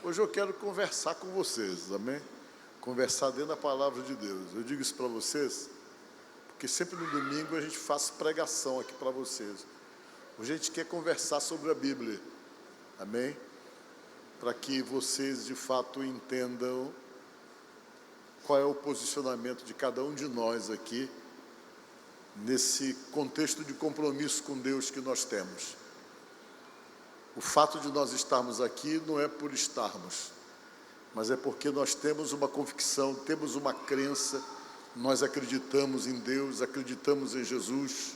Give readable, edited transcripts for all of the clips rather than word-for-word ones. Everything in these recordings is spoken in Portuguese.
Hoje eu quero conversar com vocês, amém? Conversar dentro da palavra de Deus. Eu digo isso para vocês, porque sempre no domingo a gente faz pregação aqui para vocês. Hoje a gente quer conversar sobre a Bíblia, amém? Para que vocês de fato entendam qual é o posicionamento de cada um de nós aqui, nesse contexto de compromisso com Deus que nós temos. O fato de nós estarmos aqui não é por estarmos, mas é porque nós temos uma convicção, temos uma crença, nós acreditamos em Deus, acreditamos em Jesus,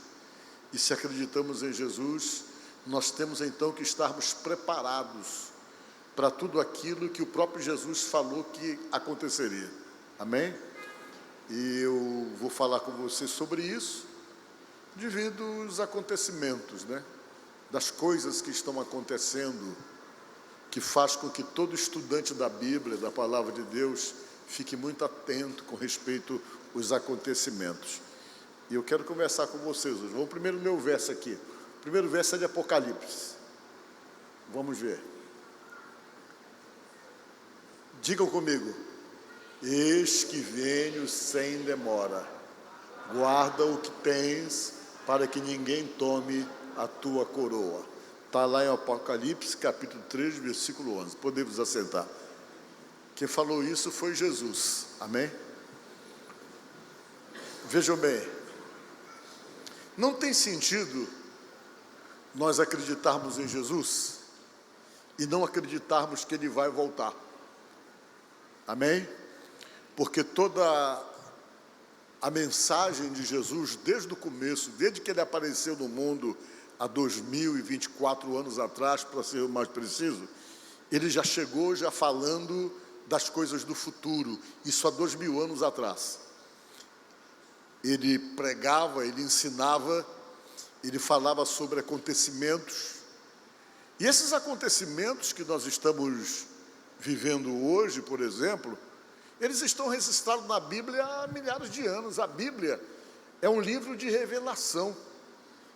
e se acreditamos em Jesus, nós temos então que estarmos preparados para tudo aquilo que o próprio Jesus falou que aconteceria, amém? E eu vou falar com você sobre isso, devido aos acontecimentos, das coisas que estão acontecendo, que faz com que todo estudante da Bíblia, da Palavra de Deus, fique muito atento com respeito aos acontecimentos. E eu quero conversar com vocês hoje. Vamos primeiro no meu verso aqui. O primeiro verso é de Apocalipse. Vamos ver. Digam comigo: eis que venho sem demora, guarda o que tens, para que ninguém tome a tua coroa. Está lá em Apocalipse, capítulo 3, versículo 11. Podemos assentar. Quem falou isso foi Jesus, amém? Vejam bem, não tem sentido nós acreditarmos em Jesus e não acreditarmos que Ele vai voltar, amém? Porque toda a mensagem de Jesus, desde o começo, desde que Ele apareceu no mundo, há 2024 anos atrás, para ser mais preciso, Ele já chegou já falando das coisas do futuro, isso há 2000 anos atrás. Ele pregava, Ele ensinava, Ele falava sobre acontecimentos, e esses acontecimentos que nós estamos vivendo hoje, por exemplo, eles estão registrados na Bíblia há milhares de anos. A Bíblia é um livro de revelação.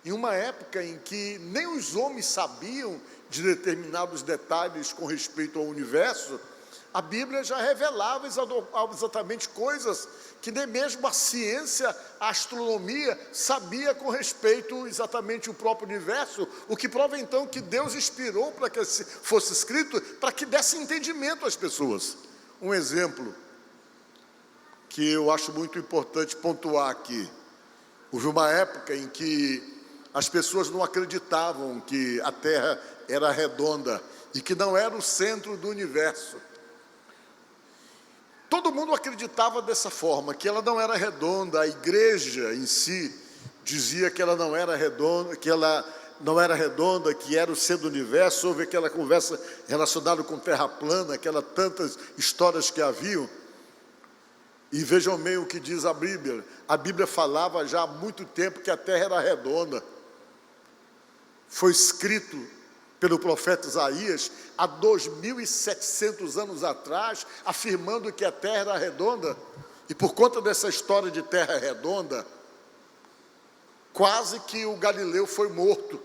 Em uma época em que nem os homens sabiam de determinados detalhes com respeito ao universo, a Bíblia já revelava exatamente coisas que nem mesmo a ciência, a astronomia, sabia com respeito exatamente ao próprio universo, o que prova então que Deus inspirou para que fosse escrito, para que desse entendimento às pessoas. Um exemplo que eu acho muito importante pontuar aqui: houve uma época em que as pessoas não acreditavam que a Terra era redonda e que não era o centro do universo. Todo mundo acreditava dessa forma, que ela não era redonda. A igreja em si dizia que ela não era redonda, que era o centro do universo. Houve aquela conversa relacionada com terra plana, aquelas tantas histórias que haviam. E vejam bem o que diz a Bíblia. A Bíblia falava já há muito tempo que a terra era redonda. Foi escrito pelo profeta Isaías há 2700 anos atrás, afirmando que a terra era redonda. E por conta dessa história de terra redonda, quase que o Galileu foi morto.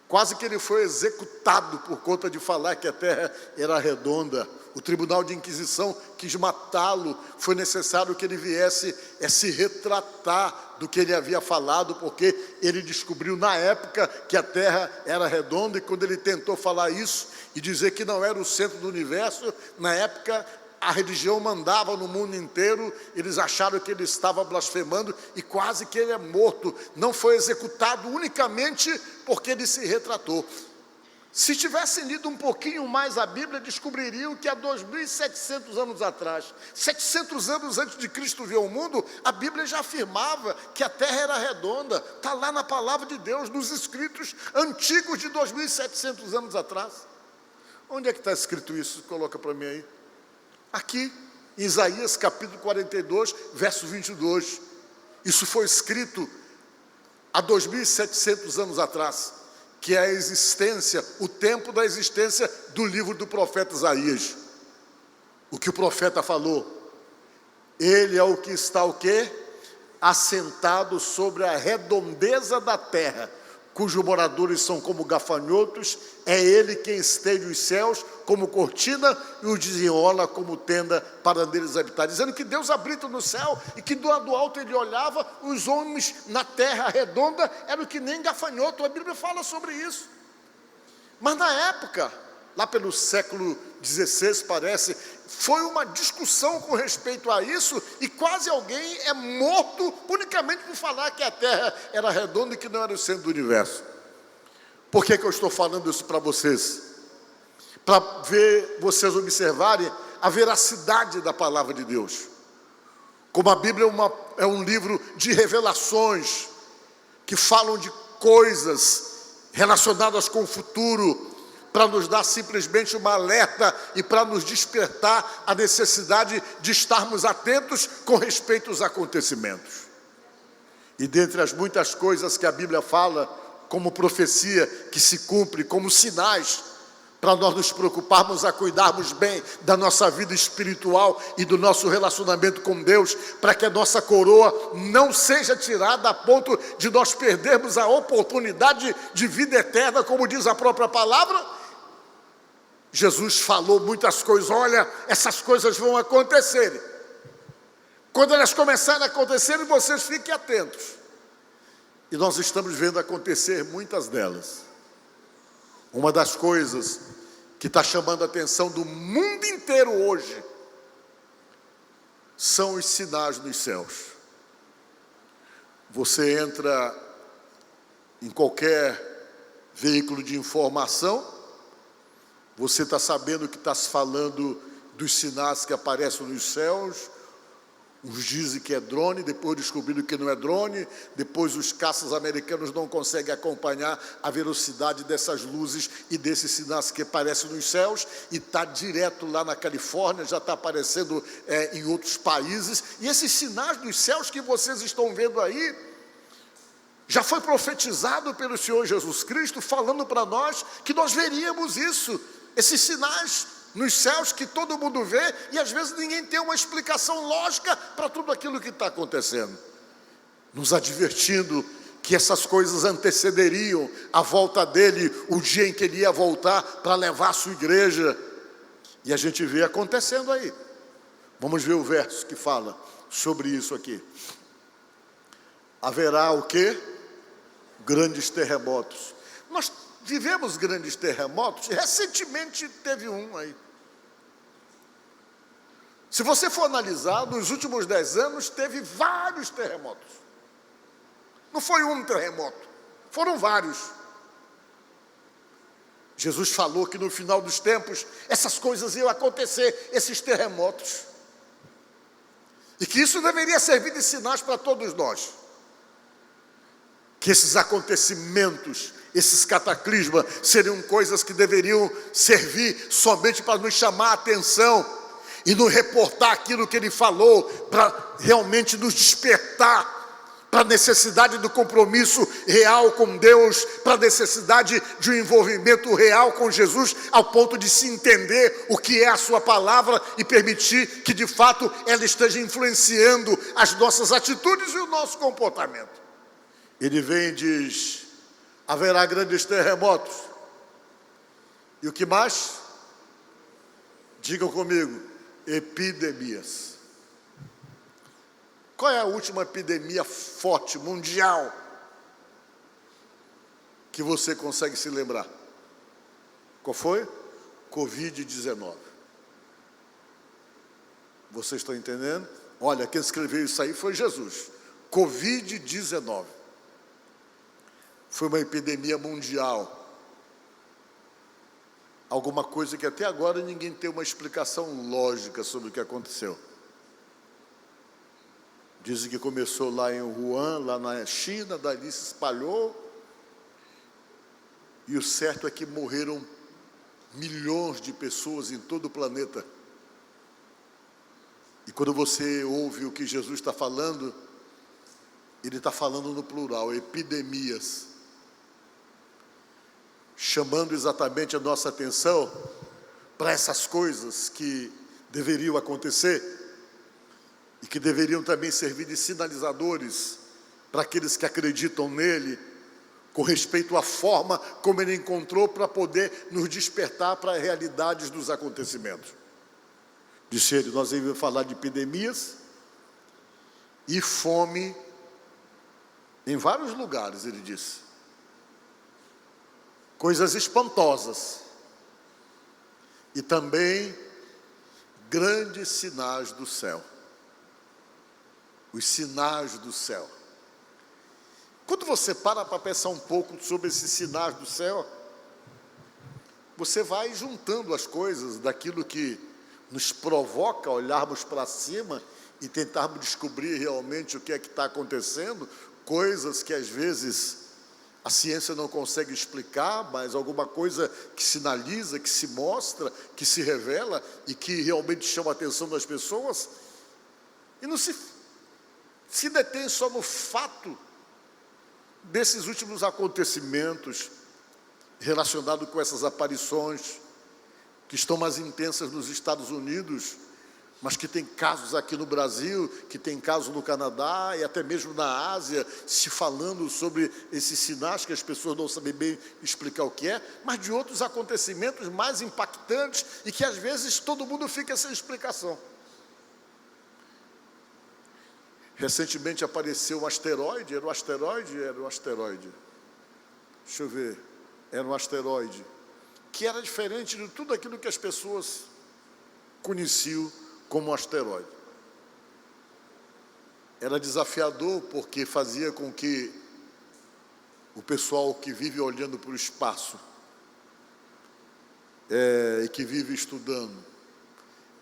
Quase que ele foi executado por conta de falar que a terra era redonda. O Tribunal de Inquisição quis matá-lo. Foi necessário que ele viesse a se retratar do que ele havia falado, porque ele descobriu na época que a terra era redonda, e quando ele tentou falar isso e dizer que não era o centro do universo, na época a religião mandava no mundo inteiro, eles acharam que ele estava blasfemando e quase que ele é morto. Não foi executado unicamente porque ele se retratou. Se tivessem lido um pouquinho mais a Bíblia, descobririam que há 2700 anos atrás, 700 anos antes de Cristo vir ao mundo, a Bíblia já afirmava que a terra era redonda. Está lá na palavra de Deus, nos escritos antigos de 2700 anos atrás. Onde é que está escrito isso? Coloca para mim aí. Aqui, em Isaías capítulo 42, verso 22. Isso foi escrito há 2700 anos atrás, que é a existência, o tempo da existência do livro do profeta Isaías. O que o profeta falou: ele é o que está o quê? Assentado sobre a redondeza da terra, cujos moradores são como gafanhotos, é ele quem estende os céus como cortina e os desenrola como tenda para neles habitar. Dizendo que Deus habita no céu e que do alto ele olhava, os homens na terra redonda eram que nem gafanhoto. A Bíblia fala sobre isso. Mas na época, lá pelo século XVI, parece, foi uma discussão com respeito a isso, e quase alguém é morto unicamente por falar que a Terra era redonda e que não era o centro do universo. Por que eu estou falando isso para vocês? Para vocês observarem a veracidade da palavra de Deus. Como a Bíblia é um livro de revelações, que falam de coisas relacionadas com o futuro, para nos dar simplesmente uma alerta e para nos despertar a necessidade de estarmos atentos com respeito aos acontecimentos. E dentre as muitas coisas que a Bíblia fala, como profecia que se cumpre, como sinais, para nós nos preocuparmos a cuidarmos bem da nossa vida espiritual e do nosso relacionamento com Deus, para que a nossa coroa não seja tirada a ponto de nós perdermos a oportunidade de vida eterna, como diz a própria palavra. Jesus falou muitas coisas. Olha, essas coisas vão acontecer. Quando elas começarem a acontecer, vocês fiquem atentos. E nós estamos vendo acontecer muitas delas. Uma das coisas que está chamando a atenção do mundo inteiro hoje são os sinais nos céus. Você entra em qualquer veículo de informação, você está sabendo que está se falando dos sinais que aparecem nos céus. Uns dizem que é drone, depois descobriram que não é drone, depois os caças americanos não conseguem acompanhar a velocidade dessas luzes e desses sinais que aparecem nos céus, e está direto lá na Califórnia, já está aparecendo em outros países. E esses sinais dos céus que vocês estão vendo aí, já foi profetizado pelo Senhor Jesus Cristo, falando para nós que nós veríamos isso. Esses sinais nos céus que todo mundo vê, e às vezes ninguém tem uma explicação lógica para tudo aquilo que está acontecendo. Nos advertindo que essas coisas antecederiam a volta dele, o dia em que ele ia voltar para levar a sua igreja. E a gente vê acontecendo aí. Vamos ver o verso que fala sobre isso aqui. Haverá o quê? Grandes terremotos. Nós vivemos grandes terremotos, recentemente teve um aí. Se você for analisar, nos últimos 10 anos, teve vários terremotos. Não foi um terremoto, foram vários. Jesus falou que no final dos tempos, essas coisas iam acontecer, esses terremotos. E que isso deveria servir de sinais para todos nós. Que esses acontecimentos, esses cataclismas, seriam coisas que deveriam servir somente para nos chamar a atenção e nos reportar aquilo que ele falou, para realmente nos despertar para a necessidade do compromisso real com Deus, para a necessidade de um envolvimento real com Jesus, ao ponto de se entender o que é a sua palavra e permitir que de fato ela esteja influenciando as nossas atitudes e o nosso comportamento. Ele vem e diz: haverá grandes terremotos. E o que mais? Digam comigo: epidemias. Qual é a última epidemia forte, mundial, que você consegue se lembrar? Qual foi? Covid-19. Vocês estão entendendo? Olha, quem escreveu isso aí foi Jesus. Covid-19. Foi uma epidemia mundial. Alguma coisa que até agora ninguém tem uma explicação lógica sobre o que aconteceu. Dizem que começou lá em Wuhan, lá na China, dali se espalhou. E o certo é que morreram milhões de pessoas em todo o planeta. E quando você ouve o que Jesus está falando, ele está falando no plural, epidemias. Chamando exatamente a nossa atenção para essas coisas que deveriam acontecer e que deveriam também servir de sinalizadores para aqueles que acreditam nele, com respeito à forma como ele encontrou para poder nos despertar para as realidades dos acontecimentos. Disse ele, nós íamos falar de epidemias e fome em vários lugares, ele disse. Coisas espantosas. E também grandes sinais do céu. Os sinais do céu. Quando você para pensar um pouco sobre esses sinais do céu, você vai juntando as coisas daquilo que nos provoca olharmos para cima e tentarmos descobrir realmente o que é que está acontecendo, coisas que às vezes a ciência não consegue explicar, mas alguma coisa que sinaliza, que se mostra, que se revela e que realmente chama a atenção das pessoas, e não se detém só no fato desses últimos acontecimentos relacionados com essas aparições que estão mais intensas nos Estados Unidos, mas que tem casos aqui no Brasil, que tem casos no Canadá e até mesmo na Ásia, se falando sobre esses sinais que as pessoas não sabem bem explicar o que é, mas de outros acontecimentos mais impactantes e que às vezes todo mundo fica sem explicação. Recentemente apareceu um asteroide, era um asteroide, deixa eu ver, era um asteroide, que era diferente de tudo aquilo que as pessoas conheciam como um asteroide. Era desafiador porque fazia com que o pessoal que vive olhando para o espaço e que vive estudando,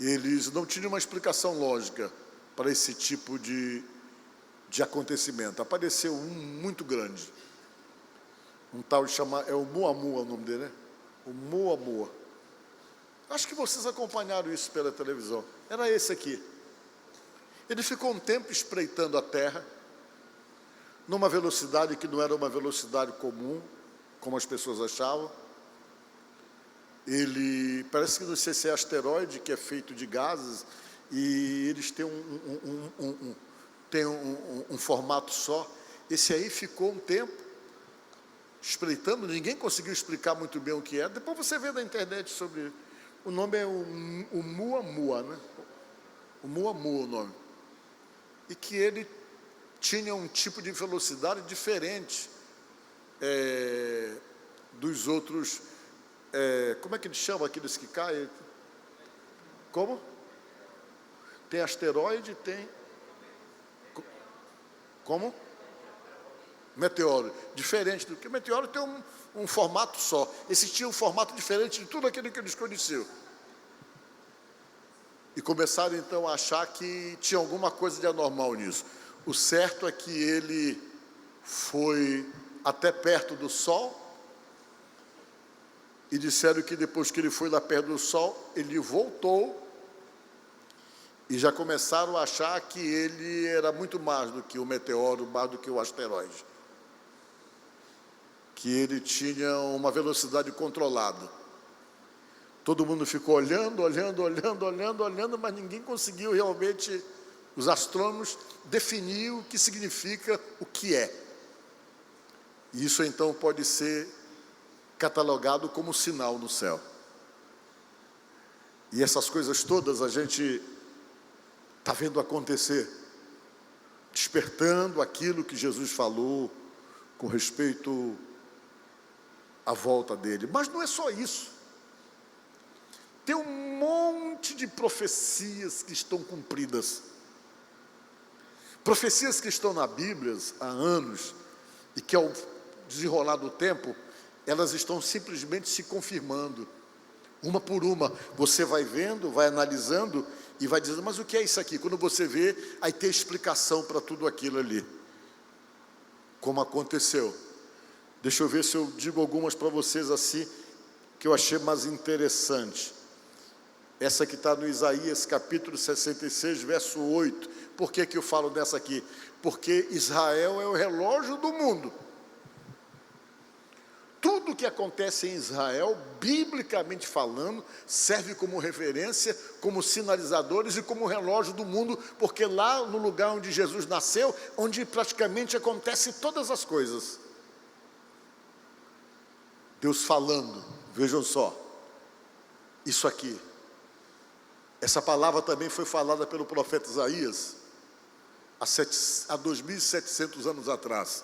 eles não tinham uma explicação lógica para esse tipo de acontecimento. Apareceu um muito grande, um tal de chamar, é o Muamua o nome dele, né? O Muamua. Acho que vocês acompanharam isso pela televisão. Era esse aqui. Ele ficou um tempo espreitando a Terra, numa velocidade que não era uma velocidade comum, como as pessoas achavam. Ele, parece que não sei se é asteroide, que é feito de gases, e eles têm um formato só. Esse aí ficou um tempo espreitando, ninguém conseguiu explicar muito bem o que é. Depois você vê na internet sobre ele. O nome é o Muamua, né? O Muamua o nome. E que ele tinha um tipo de velocidade diferente dos outros. Como é que eles chamam aqueles que caem? Como? Tem asteroide, tem... Como? Meteoro. Diferente do que o meteoro tem um formato só. Esse tinha um formato diferente de tudo aquilo que eles conheciam. E começaram então a achar que tinha alguma coisa de anormal nisso. O certo é que ele foi até perto do Sol, e disseram que depois que ele foi lá perto do Sol, ele voltou, e já começaram a achar que ele era muito mais do que o meteoro, mais do que o asteroide. Que ele tinha uma velocidade controlada. Todo mundo ficou olhando, mas ninguém conseguiu realmente, os astrônomos, definir o que significa o que é. E isso então pode ser catalogado como sinal no céu. E essas coisas todas a gente está vendo acontecer, despertando aquilo que Jesus falou com respeito à volta dele. Mas não é só isso. Tem um monte de profecias que estão cumpridas. Profecias que estão na Bíblia há anos e que ao desenrolar do tempo, elas estão simplesmente se confirmando. Uma por uma, você vai vendo, vai analisando e vai dizendo, mas o que é isso aqui? Quando você vê, aí tem explicação para tudo aquilo ali. Como aconteceu. Deixa eu ver se eu digo algumas para vocês assim, que eu achei mais interessante. Essa que está no Isaías, capítulo 66, verso 8. Por que eu falo dessa aqui? Porque Israel é o relógio do mundo. Tudo que acontece em Israel, biblicamente falando, serve como referência, como sinalizadores e como relógio do mundo, porque lá no lugar onde Jesus nasceu, onde praticamente acontecem todas as coisas. Deus falando, vejam só, isso aqui. Essa palavra também foi falada pelo profeta Isaías há 2.700 anos atrás.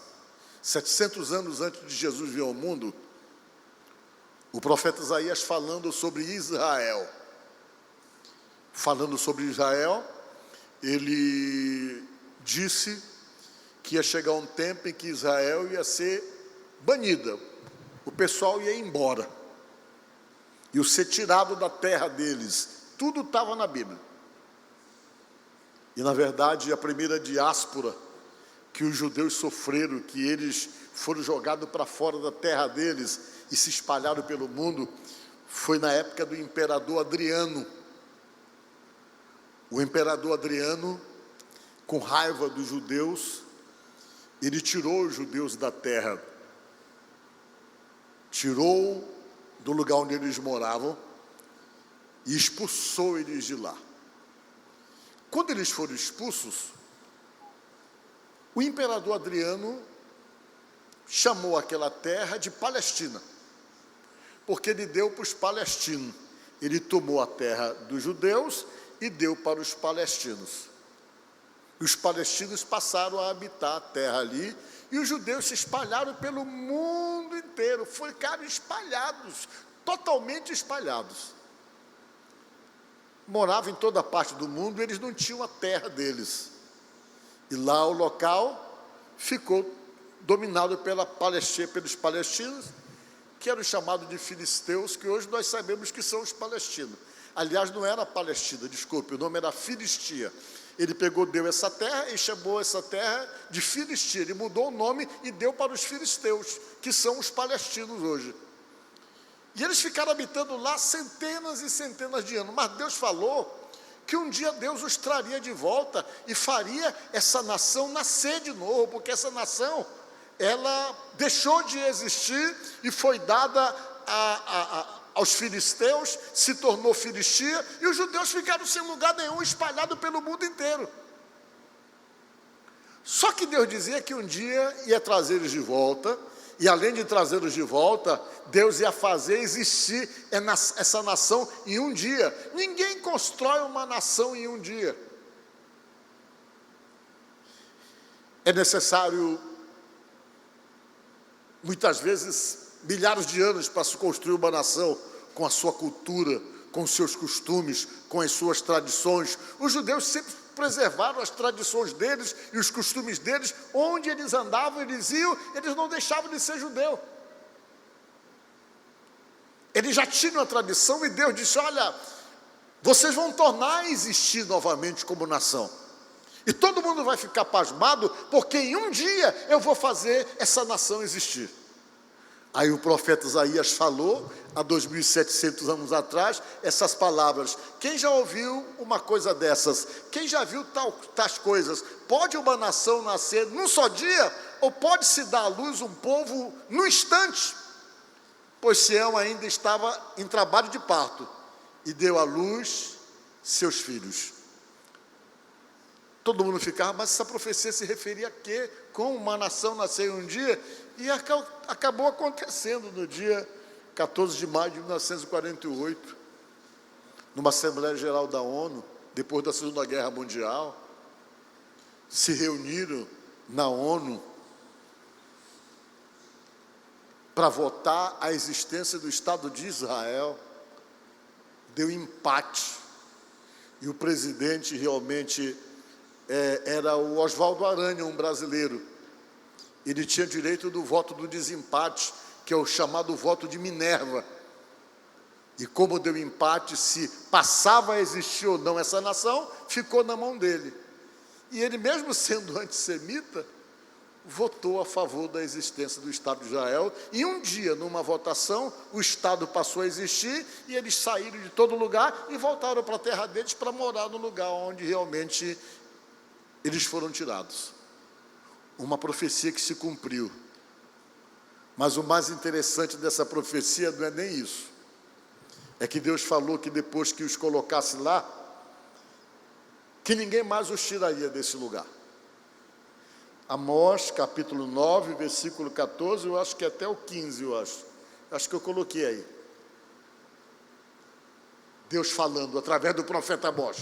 700 anos antes de Jesus vir ao mundo, o profeta Isaías falando sobre Israel. Falando sobre Israel, ele disse que ia chegar um tempo em que Israel ia ser banida. O pessoal ia embora. Ia ser tirado da terra deles. Tudo estava na Bíblia. E, na verdade, a primeira diáspora que os judeus sofreram, que eles foram jogados para fora da terra deles e se espalharam pelo mundo, foi na época do imperador Adriano. O imperador Adriano, com raiva dos judeus, ele tirou os judeus da terra, tirou do lugar onde eles moravam e expulsou eles de lá. Quando eles foram expulsos, o imperador Adriano chamou aquela terra de Palestina, porque ele deu para os palestinos. Ele tomou a terra dos judeus e deu para os palestinos. E os palestinos passaram a habitar a terra ali, e os judeus se espalharam pelo mundo inteiro, ficaram espalhados, totalmente espalhados. Moravam em toda parte do mundo, eles não tinham a terra deles. E lá o local ficou dominado pelos palestinos, que eram chamados de filisteus, que hoje nós sabemos que são os palestinos. Aliás, não era Palestina, desculpe, o nome era Filistia. Ele deu essa terra e chamou essa terra de Filistia. Ele mudou o nome e deu para os filisteus, que são os palestinos hoje. E eles ficaram habitando lá centenas e centenas de anos. Mas Deus falou que um dia Deus os traria de volta e faria essa nação nascer de novo, porque essa nação, ela deixou de existir e foi dada aos filisteus, se tornou Filistia, e os judeus ficaram sem lugar nenhum, espalhados pelo mundo inteiro. Só que Deus dizia que um dia ia trazer eles de volta, e além de trazê-los de volta, Deus ia fazer existir essa nação em um dia. Ninguém constrói uma nação em um dia. É necessário, muitas vezes, milhares de anos para se construir uma nação com a sua cultura, com os seus costumes, com as suas tradições. Os judeus sempre preservaram as tradições deles e os costumes deles. Onde eles andavam, eles iam, eles não deixavam de ser judeu. Eles já tinham a tradição e Deus disse: olha, vocês vão tornar a existir novamente como nação. E todo mundo vai ficar pasmado, porque em um dia eu vou fazer essa nação existir. Aí o profeta Isaías falou, há 2.700 anos atrás, essas palavras. Quem já ouviu uma coisa dessas? Quem já viu tais coisas? Pode uma nação nascer num só dia? Ou pode se dar à luz um povo num instante? Pois Sião ainda estava em trabalho de parto, e deu à luz seus filhos. Todo mundo ficava, mas essa profecia se referia a quê? Como uma nação nasceu em um dia? E acabou acontecendo no dia 14 de maio de 1948, numa Assembleia Geral da ONU, depois da Segunda Guerra Mundial. Se reuniram na ONU para votar a existência do Estado de Israel. Deu empate, e o presidente realmente era o Oswaldo Aranha, um brasileiro. Ele tinha direito do voto do desempate, que é o chamado voto de Minerva. E como deu empate, se passava a existir ou não essa nação, ficou na mão dele. E ele, mesmo sendo antissemita, votou a favor da existência do Estado de Israel. E um dia, numa votação, o Estado passou a existir, e eles saíram de todo lugar e voltaram para a terra deles para morar no lugar onde realmente eles foram tirados. Uma profecia que se cumpriu. Mas o mais interessante dessa profecia não é nem isso. É que Deus falou que depois que os colocasse lá, que ninguém mais os tiraria desse lugar. Amós, capítulo 9, versículo 14, eu acho que até o 15, eu acho. Acho que eu coloquei aí. Deus falando através do profeta Amós: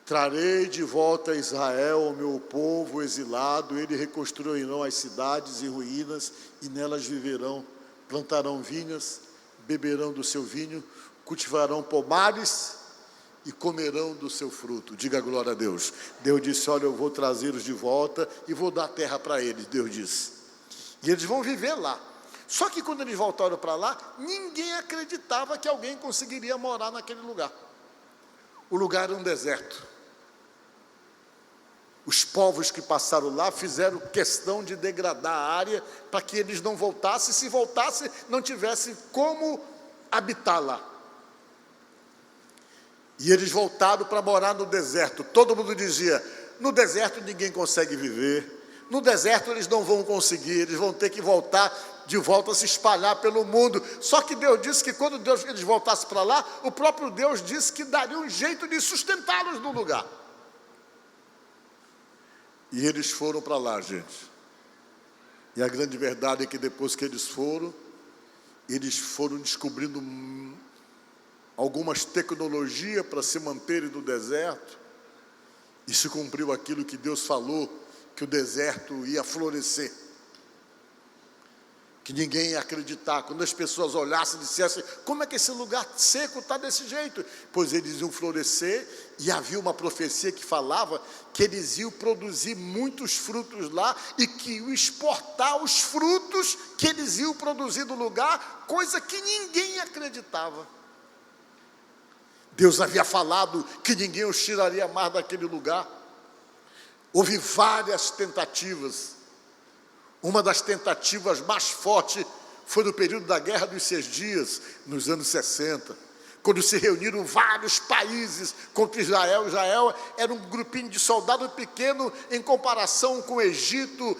trarei de volta a Israel, o meu povo exilado, ele reconstruirão as cidades e ruínas, e nelas viverão, plantarão vinhas, beberão do seu vinho, cultivarão pomares e comerão do seu fruto. Diga glória a Deus. Deus disse: olha, eu vou trazê-los de volta e vou dar terra para eles, Deus disse. E eles vão viver lá. Só que quando eles voltaram para lá, ninguém acreditava que alguém conseguiria morar naquele lugar. O lugar era um deserto. Os povos que passaram lá fizeram questão de degradar a área para que eles não voltassem. Se voltassem, não tivessem como habitar lá. E eles voltaram para morar no deserto. Todo mundo dizia: no deserto ninguém consegue viver. No deserto eles não vão conseguir, eles vão ter que voltar de volta a se espalhar pelo mundo. Só que Deus disse que quando eles voltassem para lá, o próprio Deus disse que daria um jeito de sustentá-los no lugar. E eles foram para lá, gente. E a grande verdade é que depois que eles foram descobrindo algumas tecnologias para se manterem no deserto. E se cumpriu aquilo que Deus falou, que o deserto ia florescer. Que ninguém ia acreditar. Quando as pessoas olhassem e dissessem: como é que esse lugar seco está desse jeito? Pois eles iam florescer, e havia uma profecia que falava que eles iam produzir muitos frutos lá, e que iam exportar os frutos que eles iam produzir no lugar, coisa que ninguém acreditava. Deus havia falado que ninguém os tiraria mais daquele lugar. Houve várias tentativas. Uma das tentativas mais fortes foi no período da Guerra dos 6 Dias, nos anos 60, quando se reuniram vários países contra Israel. Israel era um grupinho de soldados pequeno em comparação com o Egito,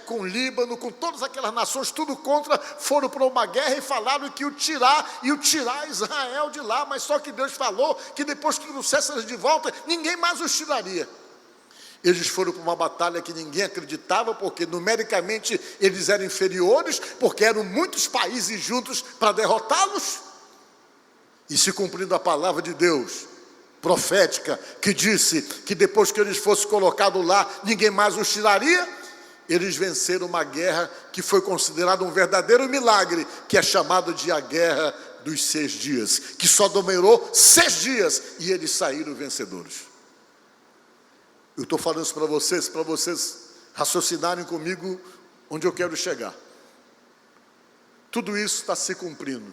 com o Líbano, com todas aquelas nações, tudo contra, foram para uma guerra e falaram que iam tirar Israel de lá, mas só que Deus falou que depois que trouxesse eles de volta, ninguém mais os tiraria. Eles foram para uma batalha que ninguém acreditava, porque numericamente eles eram inferiores, porque eram muitos países juntos para derrotá-los. E se cumprindo a palavra de Deus, profética, que disse que depois que eles fossem colocados lá, ninguém mais os tiraria, eles venceram uma guerra que foi considerada um verdadeiro milagre, que é chamado de a Guerra dos 6 Dias, que só demorou 6 dias, e eles saíram vencedores. Eu estou falando isso para vocês raciocinarem comigo onde eu quero chegar. Tudo isso está se cumprindo.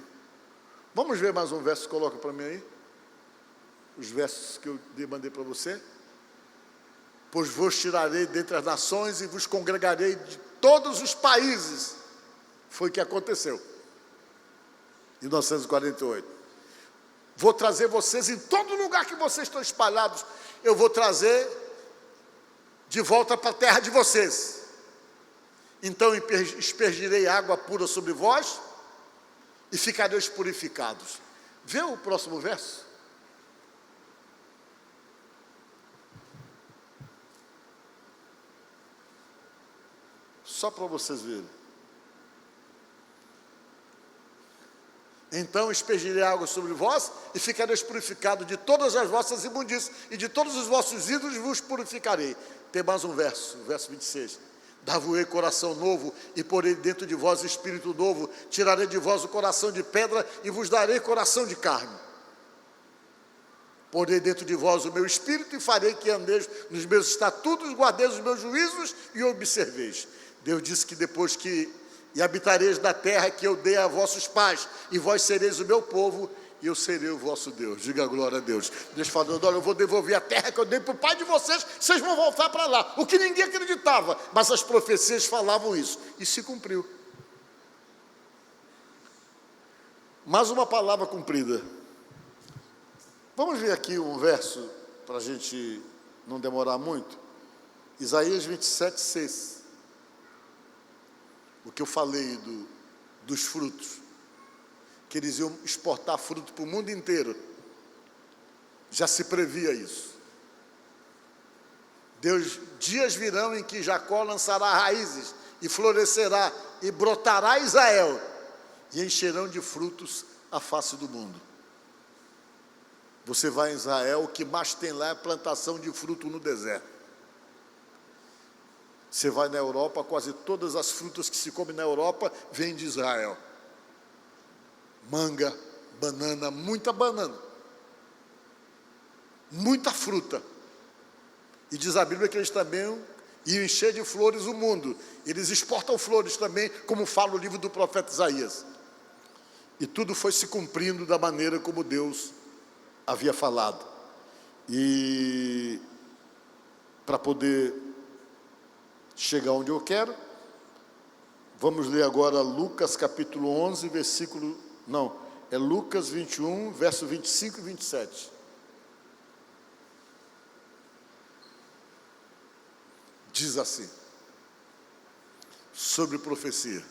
Vamos ver mais um verso, coloca para mim aí. Os versos que eu mandei para você. Pois vos tirarei dentre as nações e vos congregarei de todos os países. Foi o que aconteceu. Em 1948. Vou trazer vocês em todo lugar que vocês estão espalhados. Eu vou trazer de volta para a terra de vocês. Então aspergirei água pura sobre vós e ficareis purificados. Vê o próximo verso. Só para vocês verem. Então aspergirei água sobre vós e ficareis purificados de todas as vossas imundícias, e de todos os vossos ídolos vos purificarei. Tem mais um verso, verso 26. Dar-vos-ei coração novo, e porei dentro de vós espírito novo, tirarei de vós o coração de pedra, e vos darei coração de carne. Porei dentro de vós o meu espírito, e farei que andeis nos meus estatutos, guardeis os meus juízos, e observeis. Deus disse que depois que habitareis na terra que eu dei a vossos pais, e vós sereis o meu povo, e eu serei o vosso Deus. Diga glória a Deus. Deus falando: olha, eu vou devolver a terra que eu dei para o pai de vocês, vocês vão voltar para lá. O que ninguém acreditava, mas as profecias falavam isso, e se cumpriu. Mais uma palavra cumprida. Vamos ver aqui um verso, para a gente não demorar muito. Isaías 27, 6. O que eu falei dos frutos, que eles iam exportar fruto para o mundo inteiro, já se previa isso. Dias virão em que Jacó lançará raízes e florescerá, e brotará Israel, e encherão de frutos a face do mundo. Você vai em Israel, o que mais tem lá é plantação de fruto no deserto. Você vai na Europa, quase todas as frutas que se comem na Europa vêm de Israel. Manga, banana, muita fruta. E diz a Bíblia que eles também iam encher de flores o mundo. Eles exportam flores também, como fala o livro do profeta Isaías. E tudo foi se cumprindo da maneira como Deus havia falado. E para poder chegar onde eu quero, vamos ler agora Lucas capítulo 11, Lucas 21, verso 25 e 27. Diz assim, sobre profecia.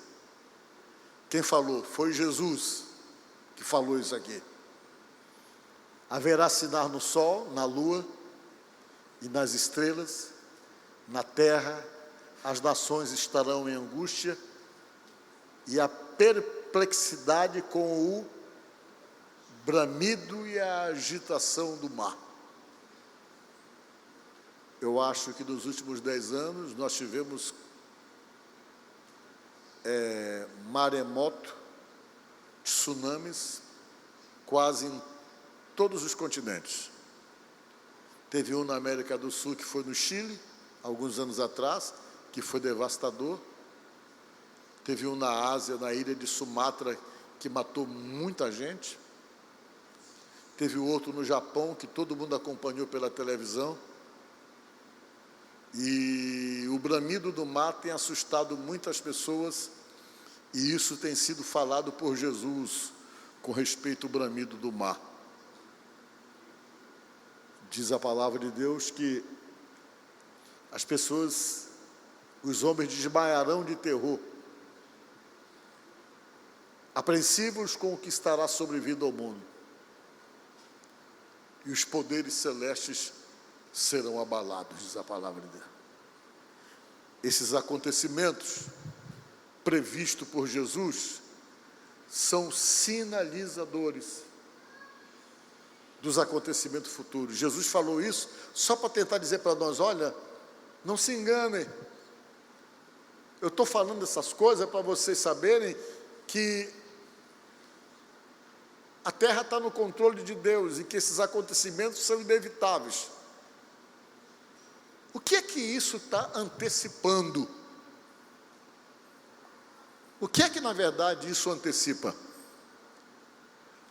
Quem falou? Foi Jesus que falou isso aqui. Haverá sinal no sol, na lua e nas estrelas, na terra, as nações estarão em angústia e a perplexidade com o bramido e a agitação do mar. Eu acho que nos últimos 10 anos nós tivemos maremoto, tsunamis, quase em todos os continentes. Teve um na América do Sul, que foi no Chile, alguns anos atrás, que foi devastador. Teve um na Ásia, na ilha de Sumatra, que matou muita gente. Teve outro no Japão, que todo mundo acompanhou pela televisão. E o bramido do mar tem assustado muitas pessoas, e isso tem sido falado por Jesus com respeito ao bramido do mar. Diz a palavra de Deus que as pessoas, os homens desmaiarão de terror, apreensivos com o que estará sobrevindo ao mundo, e os poderes celestes serão abalados, diz a palavra de Deus. Esses acontecimentos previstos por Jesus são sinalizadores dos acontecimentos futuros. Jesus falou isso só para tentar dizer para nós, olha, não se enganem, eu estou falando essas coisas para vocês saberem que a terra está no controle de Deus e que esses acontecimentos são inevitáveis. O que é que isso está antecipando? O que é que, na verdade, isso antecipa?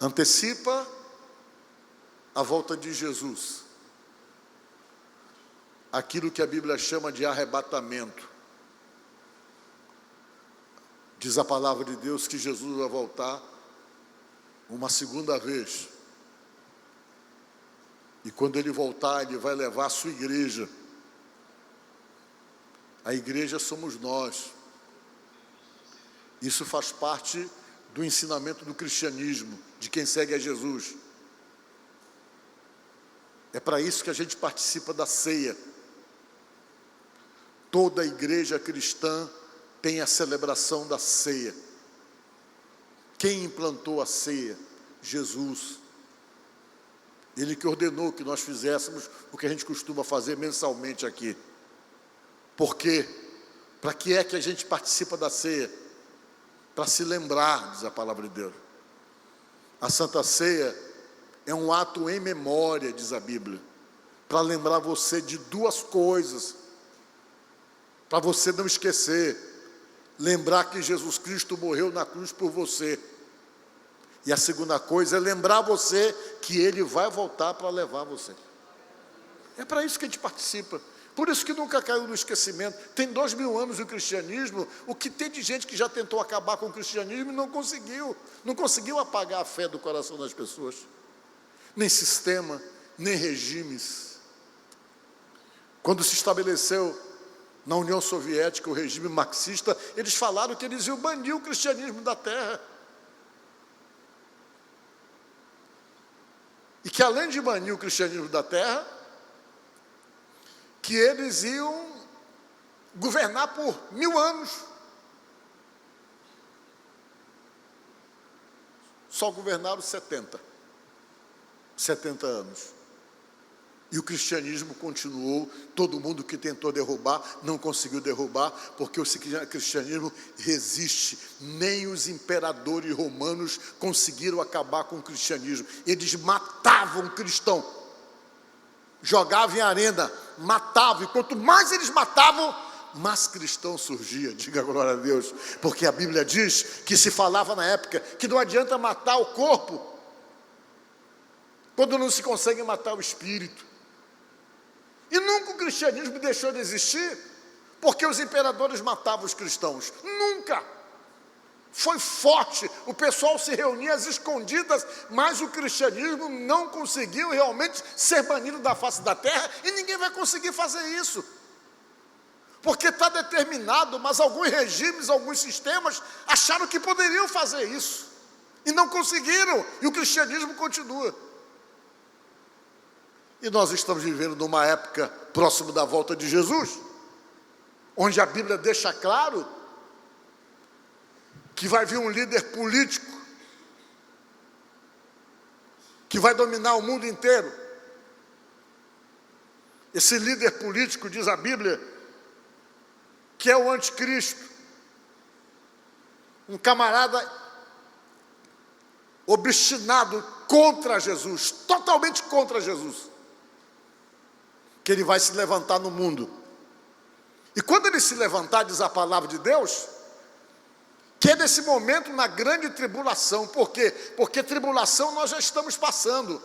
Antecipa a volta de Jesus. Aquilo que a Bíblia chama de arrebatamento. Diz a palavra de Deus que Jesus vai voltar uma segunda vez. E quando Ele voltar, Ele vai levar a sua igreja. A igreja somos nós. Isso faz parte do ensinamento do cristianismo, de quem segue a Jesus. É para isso que a gente participa da ceia. Toda a igreja cristã tem a celebração da ceia. Quem implantou a ceia? Jesus. Ele que ordenou que nós fizéssemos o que a gente costuma fazer mensalmente aqui. Por quê? Para que é que a gente participa da ceia? Para se lembrar, diz a palavra de Deus. A Santa Ceia é um ato em memória, diz a Bíblia, para lembrar você de duas coisas, para você não esquecer, lembrar que Jesus Cristo morreu na cruz por você, e a segunda coisa é lembrar você que Ele vai voltar para levar você. É para isso que a gente participa. Por isso que nunca caiu no esquecimento. Tem 2000 anos o cristianismo, o que tem de gente que já tentou acabar com o cristianismo e não conseguiu apagar a fé do coração das pessoas. Nem sistema, nem regimes. Quando se estabeleceu na União Soviética o regime marxista, eles falaram que eles iam banir o cristianismo da terra. E que além de banir o cristianismo da terra, que eles iam governar por 1000 anos. só governaram 70 anos. E o cristianismo continuou, todo mundo que tentou derrubar, não conseguiu derrubar, porque o cristianismo resiste. Nem os imperadores romanos conseguiram acabar com o cristianismo. Eles matavam o cristão, jogavam em arena, matavam, e quanto mais eles matavam, mais cristão surgia. Diga glória a Deus, porque a Bíblia diz que se falava na época que não adianta matar o corpo quando não se consegue matar o espírito. E nunca o cristianismo deixou de existir porque os imperadores matavam os cristãos. Nunca. Foi forte, o pessoal se reunia às escondidas, mas o cristianismo não conseguiu realmente ser banido da face da terra, e ninguém vai conseguir fazer isso. Porque está determinado, mas alguns regimes, alguns sistemas acharam que poderiam fazer isso, e não conseguiram, e o cristianismo continua. E nós estamos vivendo numa época próximo da volta de Jesus, onde a Bíblia deixa claro que vai vir um líder político que vai dominar o mundo inteiro. Esse líder político, diz a Bíblia, que é o anticristo, um camarada obstinado contra Jesus, totalmente contra Jesus, que ele vai se levantar no mundo. E quando ele se levantar, diz a palavra de Deus, que é nesse momento na grande tribulação. Por quê? Porque tribulação nós já estamos passando,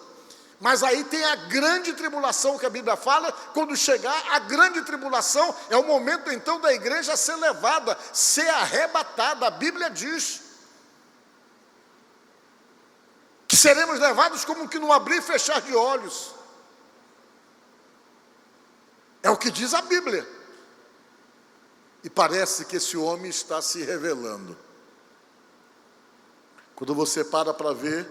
mas aí tem a grande tribulação que a Bíblia fala. Quando chegar a grande tribulação, é o momento então da igreja ser levada, ser arrebatada. A Bíblia diz que seremos levados como que num abrir e fechar de olhos. É o que diz a Bíblia. E parece que esse homem está se revelando. Quando você para ver,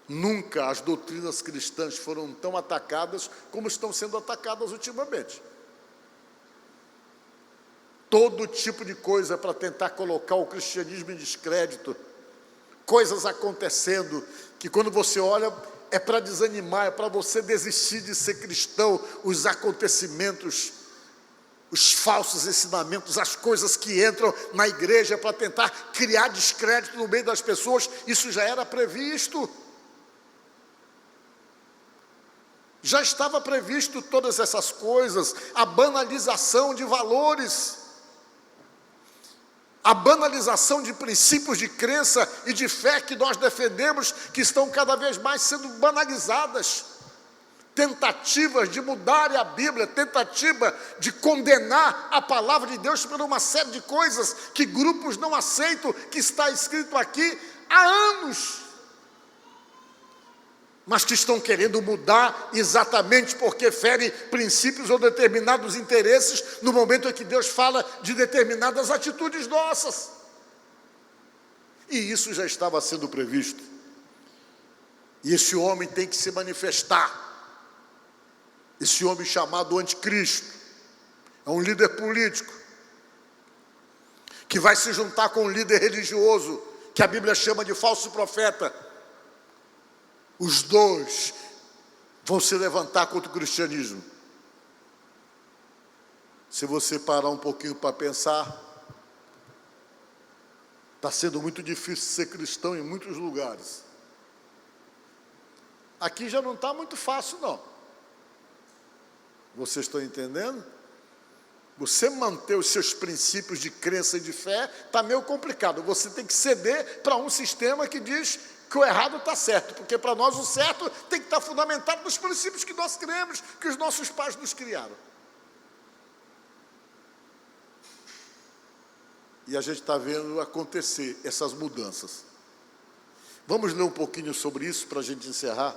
nunca as doutrinas cristãs foram tão atacadas como estão sendo atacadas ultimamente. Todo tipo de coisa para tentar colocar o cristianismo em descrédito. Coisas acontecendo que quando você olha, é para desanimar, é para você desistir de ser cristão. Os acontecimentos, os falsos ensinamentos, as coisas que entram na igreja para tentar criar descrédito no meio das pessoas, isso já era previsto. Já estava previsto todas essas coisas, a banalização de valores, a banalização de princípios de crença e de fé que nós defendemos, que estão cada vez mais sendo banalizadas. Tentativas de mudar a Bíblia, tentativa de condenar a palavra de Deus por uma série de coisas que grupos não aceitam, que está escrito aqui há anos, mas que estão querendo mudar exatamente porque ferem princípios ou determinados interesses no momento em que Deus fala de determinadas atitudes nossas. E isso já estava sendo previsto. E esse homem tem que se manifestar. Esse homem chamado anticristo é um líder político que vai se juntar com um líder religioso que a Bíblia chama de falso profeta. Os dois vão se levantar contra o cristianismo. Se você parar um pouquinho para pensar, está sendo muito difícil ser cristão em muitos lugares. Aqui já não está muito fácil, não. Vocês estão entendendo? Você manter os seus princípios de crença e de fé está meio complicado. Você tem que ceder para um sistema que diz que o errado está certo, porque para nós o certo tem que estar fundamentado nos princípios que nós cremos, que os nossos pais nos criaram. E a gente está vendo acontecer essas mudanças. Vamos ler um pouquinho sobre isso para a gente encerrar.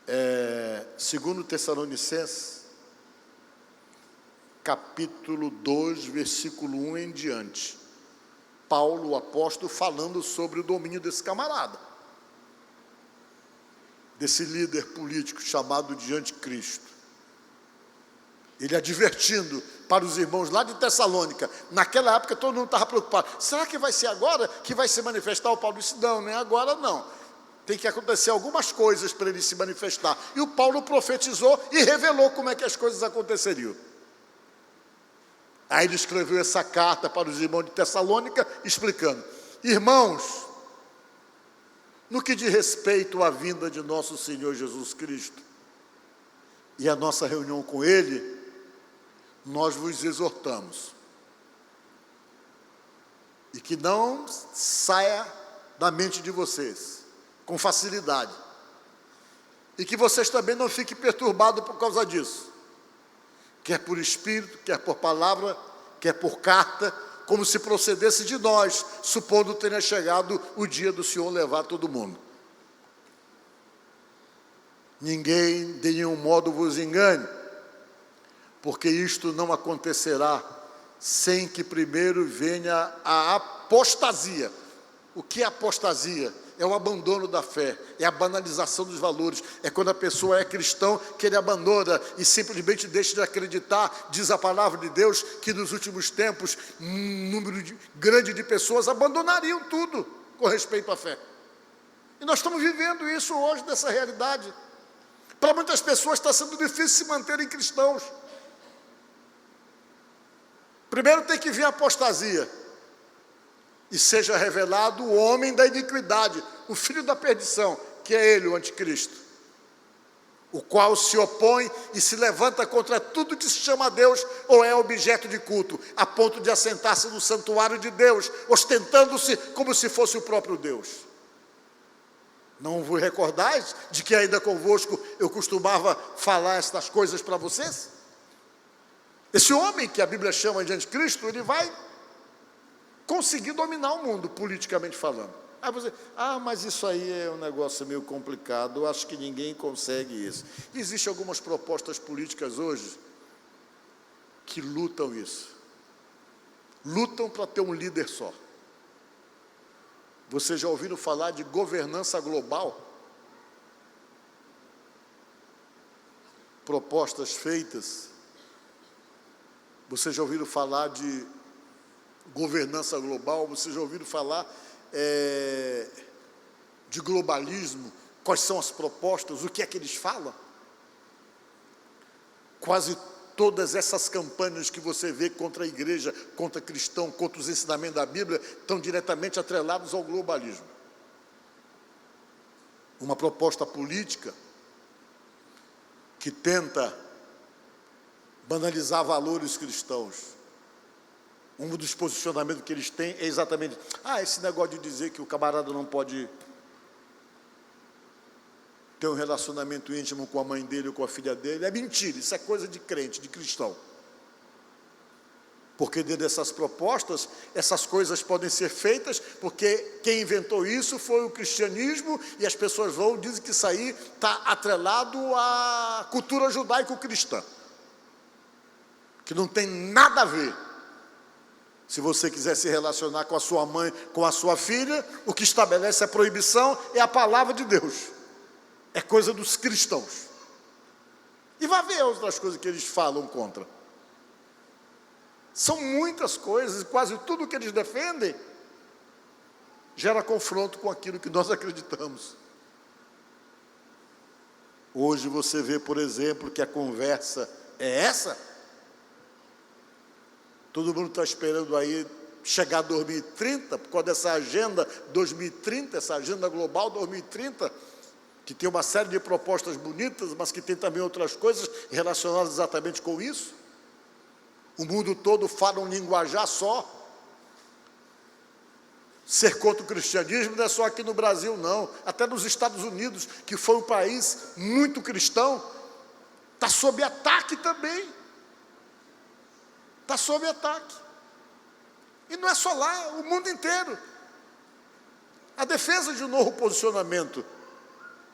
2 Tessalonicenses, capítulo 2, versículo 1 em diante. Paulo, o apóstolo, falando sobre o domínio desse camarada, desse líder político chamado de anticristo. Ele advertindo para os irmãos lá de Tessalônica. Naquela época todo mundo estava preocupado. Será que vai ser agora que vai se manifestar? O Paulo disse, não, não é agora não. Tem que acontecer algumas coisas para ele se manifestar. E o Paulo profetizou e revelou como é que as coisas aconteceriam. Aí ele escreveu essa carta para os irmãos de Tessalônica, explicando: irmãos, no que diz respeito à vinda de nosso Senhor Jesus Cristo e a nossa reunião com Ele, nós vos exortamos, e que não saia da mente de vocês com facilidade, e que vocês também não fiquem perturbados por causa disso, quer por espírito, quer por palavra, quer por carta, como se procedesse de nós, supondo tenha chegado o dia do Senhor levar todo mundo. Ninguém de nenhum modo vos engane, porque isto não acontecerá sem que primeiro venha a apostasia. O que é apostasia? É o abandono da fé, é a banalização dos valores, é quando a pessoa é cristão que ele abandona e simplesmente deixa de acreditar. Diz a palavra de Deus que nos últimos tempos um número grande de pessoas abandonariam tudo com respeito à fé. E nós estamos vivendo isso hoje, dessa realidade. Para muitas pessoas está sendo difícil se manterem cristãos. Primeiro tem que vir a apostasia, e seja revelado o homem da iniquidade, o filho da perdição, que é ele, o anticristo, o qual se opõe e se levanta contra tudo que se chama Deus ou é objeto de culto, a ponto de assentar-se no santuário de Deus, ostentando-se como se fosse o próprio Deus. Não vos recordais de que ainda convosco eu costumava falar estas coisas para vocês? Esse homem que a Bíblia chama de anticristo, ele vai conseguir dominar o mundo, politicamente falando. Aí você, mas isso aí é um negócio meio complicado, eu acho que ninguém consegue isso. Existem algumas propostas políticas hoje que lutam isso. Lutam para ter um líder só. Vocês já ouviram falar de governança global? Propostas feitas. Vocês já ouviram falar de governança global? Vocês já ouviram falar de globalismo? Quais são as propostas? O que é que eles falam? Quase todas essas campanhas que você vê contra a igreja, contra cristão, contra os ensinamentos da Bíblia, estão diretamente atrelados ao globalismo. Uma proposta política que tenta banalizar valores cristãos. Um dos posicionamentos que eles têm é exatamente, esse negócio de dizer que o camarada não pode ter um relacionamento íntimo com a mãe dele ou com a filha dele, é mentira, isso é coisa de crente, de cristão. Porque dentro dessas propostas, essas coisas podem ser feitas, porque quem inventou isso foi o cristianismo, e as pessoas vão, dizem que isso aí está atrelado à cultura judaico-cristã, que não tem nada a ver. Se você quiser se relacionar com a sua mãe, com a sua filha, o que estabelece a proibição é a palavra de Deus. É coisa dos cristãos. E vai ver outras coisas que eles falam contra. São muitas coisas, e quase tudo que eles defendem gera confronto com aquilo que nós acreditamos. Hoje você vê, por exemplo, que a conversa é essa. Todo mundo está esperando aí chegar a 2030, por causa dessa agenda 2030, essa agenda global 2030, que tem uma série de propostas bonitas, mas que tem também outras coisas relacionadas exatamente com isso. O mundo todo fala um linguajar só. Ser contra o cristianismo não é só aqui no Brasil, não. Até nos Estados Unidos, que foi um país muito cristão, está sob ataque também. Está sob ataque. E não é só lá, o mundo inteiro. A defesa de um novo posicionamento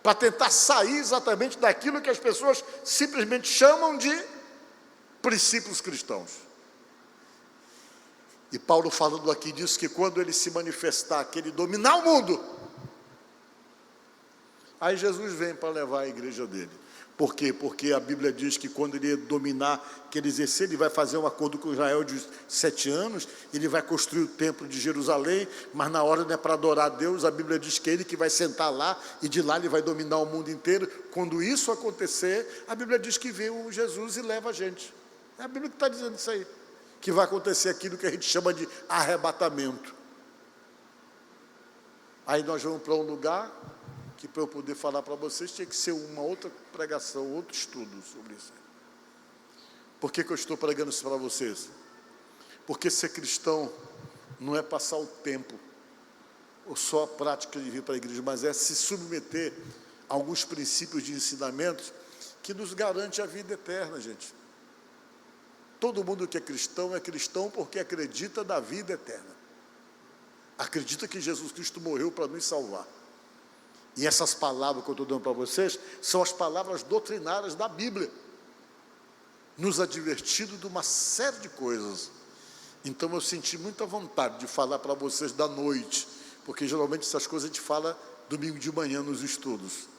para tentar sair exatamente daquilo que as pessoas simplesmente chamam de princípios cristãos. E Paulo falando aqui diz que quando ele se manifestar, que ele dominar o mundo, Aí Jesus vem para levar a igreja dele. Por quê? Porque a Bíblia diz que quando ele dominar, que ele exercer, ele vai fazer um acordo com Israel de 7 anos, ele vai construir o templo de Jerusalém, mas na hora não é para adorar a Deus, a Bíblia diz que é ele que vai sentar lá, e de lá ele vai dominar o mundo inteiro. Quando isso acontecer, a Bíblia diz que vem o Jesus e leva a gente. É a Bíblia que está dizendo isso aí, que vai acontecer aquilo que a gente chama de arrebatamento. Aí nós vamos para um lugar que, para eu poder falar para vocês, tinha que ser uma outra pregação, outro estudo sobre isso. Por que eu estou pregando isso para vocês? Porque ser cristão não é passar o tempo, ou só a prática de vir para a igreja, mas é se submeter a alguns princípios de ensinamentos que nos garante a vida eterna, gente. Todo mundo que é cristão porque acredita na vida eterna. Acredita que Jesus Cristo morreu para nos salvar. E essas palavras que eu estou dando para vocês são as palavras doutrinárias da Bíblia, nos advertindo de uma série de coisas. Então eu senti muita vontade de falar para vocês da noite, porque geralmente essas coisas a gente fala domingo de manhã nos estudos.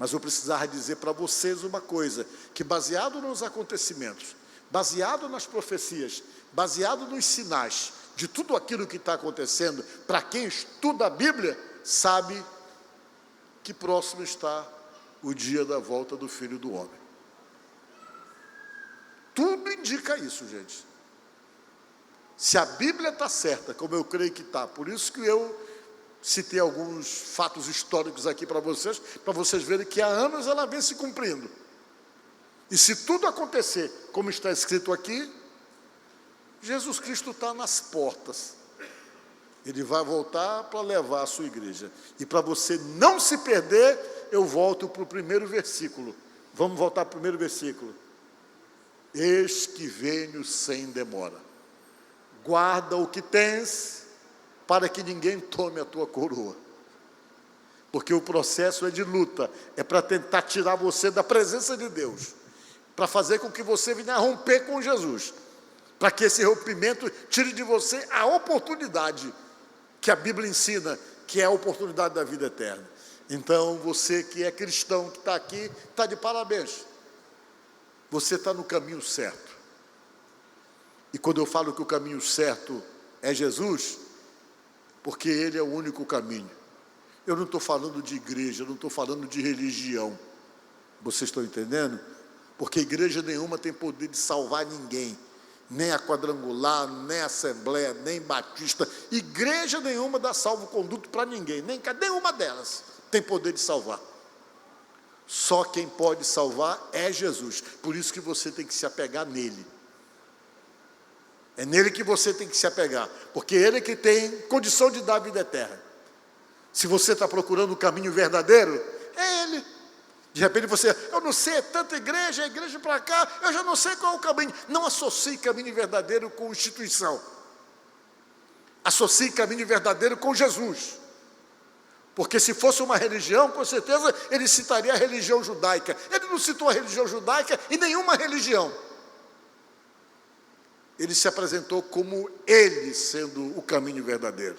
Mas eu precisava dizer para vocês uma coisa, que baseado nos acontecimentos, baseado nas profecias, baseado nos sinais, de tudo aquilo que está acontecendo, para quem estuda a Bíblia, sabe que próximo está o dia da volta do Filho do Homem. Tudo indica isso, gente. Se a Bíblia está certa, como eu creio que está, por isso que eu citei alguns fatos históricos aqui para vocês verem que há anos ela vem se cumprindo. E se tudo acontecer, como está escrito aqui, Jesus Cristo está nas portas. Ele vai voltar para levar a sua igreja. E para você não se perder, eu volto para o primeiro versículo. Vamos voltar para o primeiro versículo. Eis que venho sem demora. Guarda o que tens, para que ninguém tome a tua coroa. Porque o processo é de luta, é para tentar tirar você da presença de Deus, para fazer com que você venha a romper com Jesus, para que esse rompimento tire de você a oportunidade que a Bíblia ensina, que é a oportunidade da vida eterna. Então, você que é cristão, que está aqui, está de parabéns. Você está no caminho certo. E quando eu falo que o caminho certo é Jesus, porque Ele é o único caminho. Eu não estou falando de igreja, eu não estou falando de religião. Vocês estão entendendo? Porque igreja nenhuma tem poder de salvar ninguém. Nem a Quadrangular, nem a Assembleia, nem Batista. Igreja nenhuma dá salvo-conduto para ninguém. Nenhuma delas tem poder de salvar. Só quem pode salvar é Jesus. Por isso que você tem que se apegar nele. É nele que você tem que se apegar. Porque ele é que tem condição de dar a vida eterna. Se você está procurando o caminho verdadeiro, é ele. De repente você, eu não sei, é tanta igreja, é igreja para cá, eu já não sei qual é o caminho. Não associe caminho verdadeiro com instituição. Associe caminho verdadeiro com Jesus. Porque se fosse uma religião, com certeza ele citaria a religião judaica. Ele não citou a religião judaica em nenhuma religião. Ele se apresentou como ele sendo o caminho verdadeiro.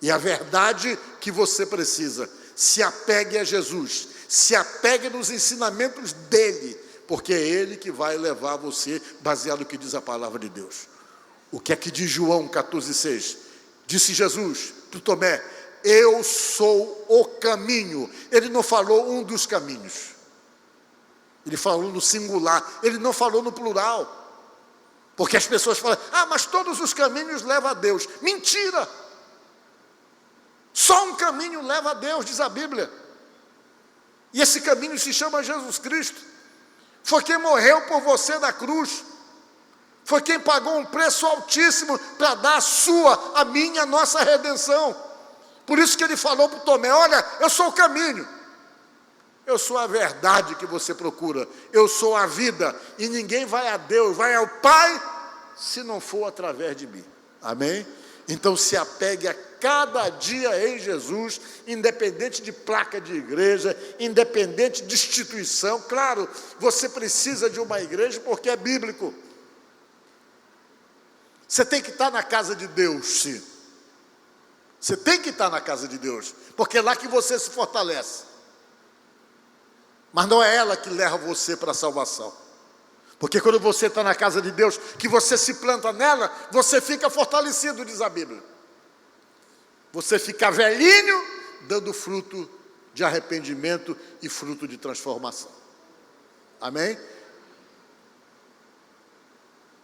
E a verdade que você precisa, se apegue a Jesus. Se apegue nos ensinamentos dele, porque é ele que vai levar você, baseado no que diz a palavra de Deus. O que é que diz João 14,6? Disse Jesus para Tomé, eu sou o caminho. Ele não falou um dos caminhos. Ele falou no singular, ele não falou no plural. Porque as pessoas falam, mas todos os caminhos levam a Deus. Mentira! Só um caminho leva a Deus, diz a Bíblia. E esse caminho se chama Jesus Cristo. Foi quem morreu por você na cruz. Foi quem pagou um preço altíssimo para dar a minha, a nossa redenção. Por isso que ele falou para o Tomé, olha, eu sou o caminho. Eu sou a verdade que você procura. Eu sou a vida. E ninguém vai a Deus, vai ao Pai, se não for através de mim. Amém? Então se apegue a cada dia em Jesus, independente de placa de igreja, independente de instituição. Claro, você precisa de uma igreja porque é bíblico. Você tem que estar na casa de Deus, sim. Você tem que estar na casa de Deus, porque é lá que você se fortalece. Mas não é ela que leva você para a salvação. Porque quando você está na casa de Deus, que você se planta nela, você fica fortalecido, diz a Bíblia. Você fica velhinho, dando fruto de arrependimento e fruto de transformação. Amém?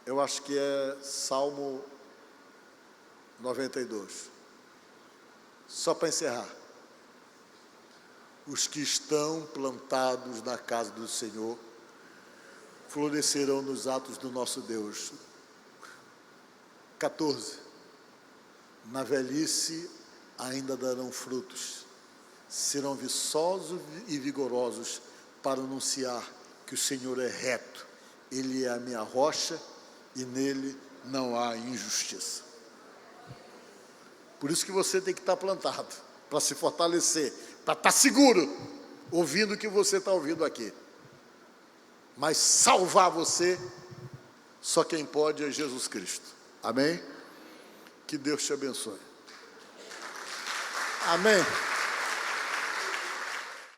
Eu acho que é Salmo 92. Só para encerrar. Os que estão plantados na casa do Senhor florescerão nos atos do nosso Deus. 14. Na velhice ainda darão frutos, serão viçosos e vigorosos para anunciar que o Senhor é reto, Ele é a minha rocha e nele não há injustiça. Por isso que você tem que estar plantado, para se fortalecer, para estar seguro, ouvindo o que você está ouvindo aqui. Mas salvar você, só quem pode é Jesus Cristo. Amém? Que Deus te abençoe. Amém.